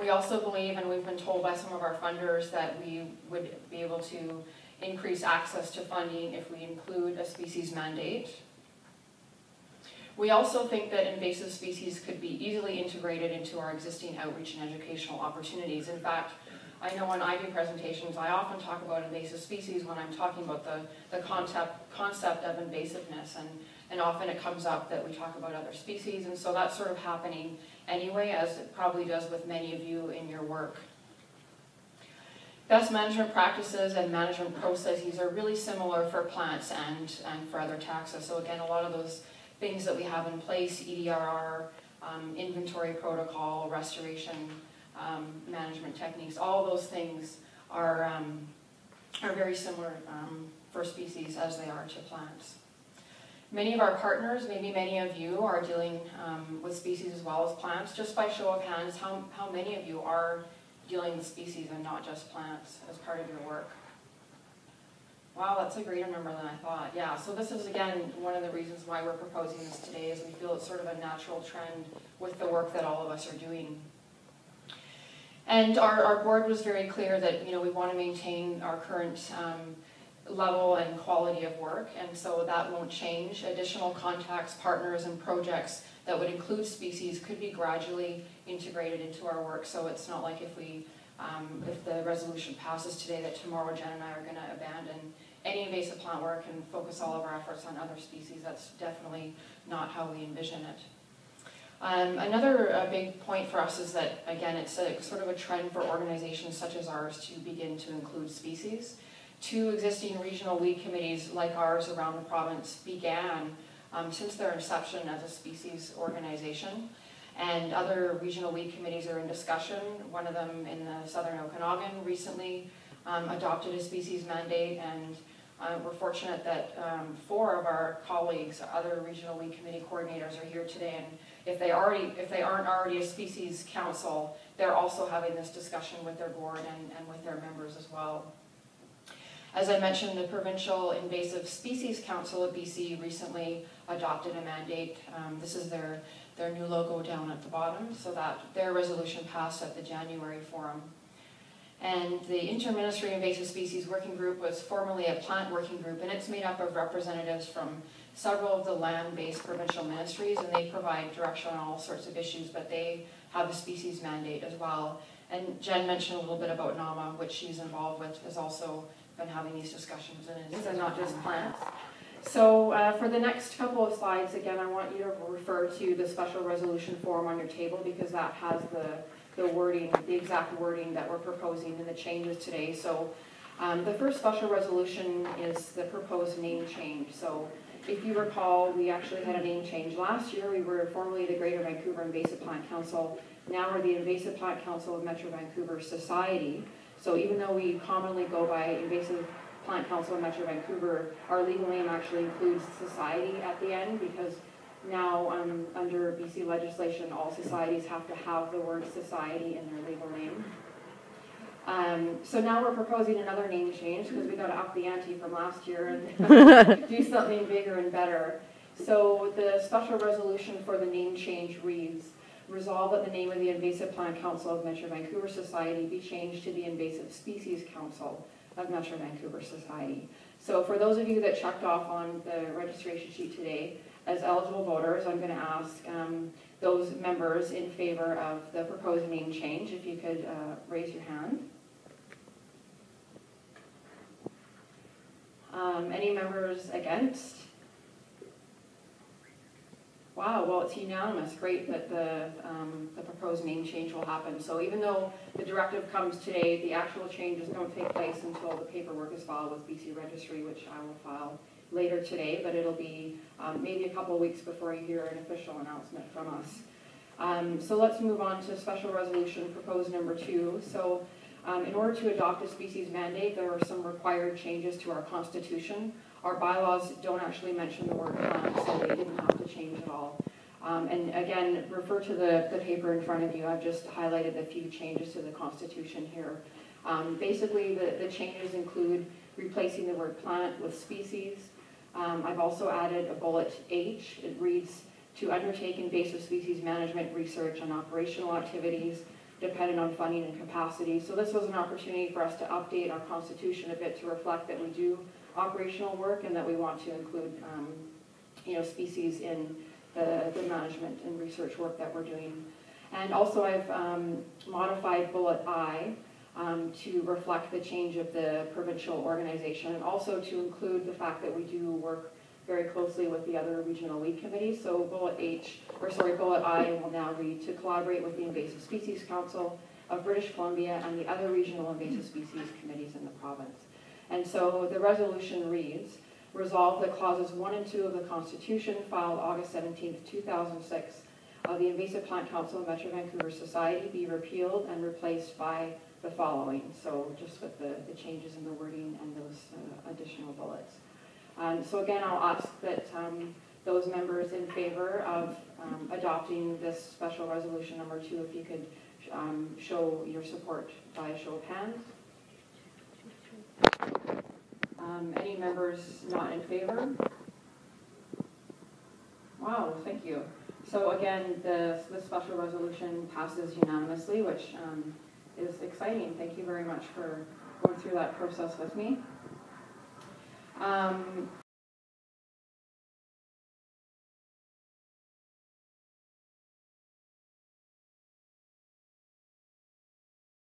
We also believe, and we've been told by some of our funders, that we would be able to increase access to funding if we include a species mandate. We also think that invasive species could be easily integrated into our existing outreach and educational opportunities. In fact, I know when I do presentations, I often talk about invasive species when I'm talking about the concept of invasiveness, and often it comes up that we talk about other species, and so that's sort of happening anyway, as it probably does with many of you in your work. Best management practices and management processes are really similar for plants and for other taxa. So again, a lot of those things that we have in place, EDRR, inventory protocol, restoration, management techniques, all those things are very similar for species as they are to plants. Many of our partners, maybe many of you, are dealing with species as well as plants. Just by show of hands, how many of you are dealing with species and not just plants as part of your work? Wow, that's a greater number than I thought. Yeah, so this is, again, one of the reasons why we're proposing this today, is we feel it's sort of a natural trend with the work that all of us are doing. And our board was very clear that, we want to maintain our current level and quality of work, and so that won't change. Additional contacts, partners, and projects that would include species could be gradually integrated into our work, so it's not like if the resolution passes today that tomorrow Jen and I are going to abandon any invasive plant work and focus all of our efforts on other species. That's definitely not how we envision it. Another big point for us is that, again, it's sort of a trend for organizations such as ours to begin to include species. 2 existing regional weed committees like ours around the province began since their inception as a species organization, and other regional weed committees are in discussion. One of them in the Southern Okanagan recently adopted a species mandate, and we're fortunate that 4 of our colleagues, other regional weed committee coordinators, are here today, and if they aren't already a species council, they're also having this discussion with their board and with their members as well. As I mentioned, the Provincial Invasive Species Council of BC recently adopted a mandate. This is their new logo down at the bottom, so that their resolution passed at the January forum. And the Inter-Ministry Invasive Species Working Group was formerly a plant working group, and it's made up of representatives from several of the land-based provincial ministries, and they provide direction on all sorts of issues, but they have a species mandate as well. And Jen mentioned a little bit about NAMA, which she's involved with, has also been having these discussions, and it's not just plants. So for the next couple of slides, again, I want you to refer to the special resolution form on your table, because that has the wording, the exact wording that we're proposing in the changes today. So the first special resolution is the proposed name change. So if you recall, we actually had a name change last year. We were formerly the Greater Vancouver Invasive Plant Council. Now we're the Invasive Plant Council of Metro Vancouver Society. So even though we commonly go by Invasive Plant Council of Metro Vancouver, our legal name actually includes society at the end, because now under BC legislation, all societies have to have the word society in their legal name. So now we're proposing another name change, because we got to up the ante from last year and do something bigger and better. So the special resolution for the name change reads, resolve that the name of the Invasive Plant Council of Metro Vancouver Society be changed to the Invasive Species Council of Metro Vancouver Society. So for those of you that checked off on the registration sheet today, as eligible voters, I'm going to ask those members in favor of the proposed name change, if you could raise your hand. Any members against? Wow, well, it's unanimous. Great that the proposed name change will happen. So even though the directive comes today, the actual changes don't take place until the paperwork is filed with BC Registry, which I will file later today, but it'll be maybe a couple of weeks before you hear an official announcement from us. So let's move on to special resolution proposed number 2. So in order to adopt a species mandate, there are some required changes to our constitution. Our bylaws don't actually mention the word plant, so they didn't have to change at all. And again, refer to the paper in front of you. I've just highlighted a few changes to the Constitution here. Basically, the changes include replacing the word plant with species. I've also added a bullet H. It reads, to undertake invasive species management research and operational activities, dependent on funding and capacity. So this was an opportunity for us to update our constitution a bit to reflect that we do operational work and that we want to include species in the management and research work that we're doing. And also I've modified bullet I to reflect the change of the provincial organization, and also to include the fact that we do work very closely with the other regional lead committees. So bullet I will now read, to collaborate with the Invasive Species Council of British Columbia and the other regional invasive species committees in the province. And so the resolution reads, resolve that clauses 1 and 2 of the Constitution filed August 17, 2006 of the Invasive Plant Council of Metro Vancouver Society be repealed and replaced by the following. So just with the changes in the wording and those additional bullets. So again, I'll ask that those members in favor of adopting this special resolution number 2, if you could show your support by a show of hands. Any members not in favor? Wow, thank you. So again, the special resolution passes unanimously, which is exciting. Thank you very much for going through that process with me.